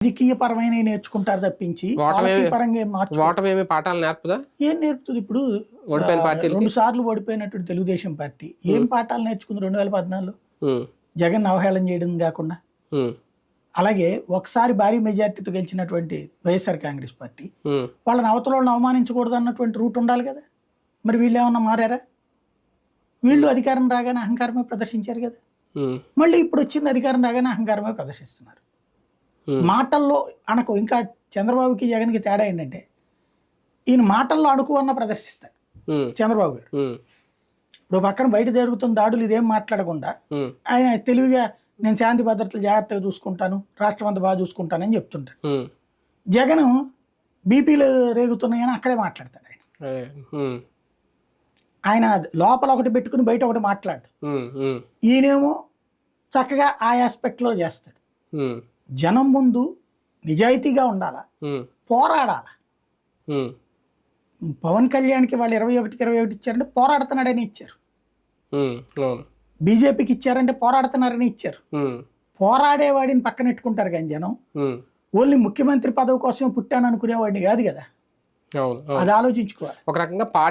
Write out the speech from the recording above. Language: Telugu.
రాజకీయ పరమైన నేర్చుకుంటారు తప్పించి పాలసీ పరంగా ఏం ఓటమి పాఠాలు నేర్పుదా? ఏం నేర్పుతుంది? ఇప్పుడు ఓడిపోయిన పార్టీ 2 సార్లు ఓడిపోయినటువంటి తెలుగుదేశం పార్టీ ఏం పాఠాలు నేర్చుకుంది 2014లో? జగన్ అవహేళన చేయడం కాకుండా. అలాగే ఒకసారి భారీ మెజార్టీతో గెలిచినటువంటి వైఎస్ఆర్ కాంగ్రెస్ పార్టీ వాళ్ళని అవతలను అవమానించకూడదు అన్నటువంటి రూట్ ఉండాలి కదా. మరి వీళ్ళు ఏమన్నా మారారా? వీళ్ళు అధికారం రాగానే అహంకారమే ప్రదర్శించారు కదా. మళ్ళీ ఇప్పుడు వచ్చింది అధికారం రాగానే అహంకారమే ప్రదర్శిస్తున్నారు. మాటల్లో అనకు. ఇంకా చంద్రబాబుకి జగన్కి తేడా ఏంటంటే ఈయన మాటల్లో అణుకువన్న ప్రదర్శిస్తాడు చంద్రబాబు గారు. ఇప్పుడు పక్కన బయట జరుగుతున్న దాడులు ఇదేం మాట్లాడకుండా ఆయన తెలివిగా నేను శాంతి భద్రతలు జాగ్రత్తగా చూసుకుంటాను, రాష్ట్రం అంతా బాగా చూసుకుంటానని చెప్తుంటాడు. జగన్ బీపీలు రేగుతున్నాయని అక్కడే మాట్లాడతాడు ఆయన లోపల ఒకటి పెట్టుకుని బయట ఒకటి మాట్లాడు. ఈయనేమో చక్కగా ఆ ఆస్పెక్ట్లో చేస్తాడు. జనం ముందు నిజాయితీగా ఉండాలా, పోరాడాలా. పవన్ కళ్యాణ్కి వాళ్ళు 21కి 21 ఇచ్చారంటే పోరాడుతున్నాడని ఇచ్చారు. బీజేపీకి ఇచ్చారంటే పోరాడుతున్నారని ఇచ్చారు. పోరాడేవాడిని పక్కన ఎట్టుకుంటారు కానీ జనం ఓన్లీ ముఖ్యమంత్రి పదవి కోసం పుట్టాను అనుకునేవాడిని కాదు కదా. అది ఆలోచించుకోవాలి. ఒక రకంగా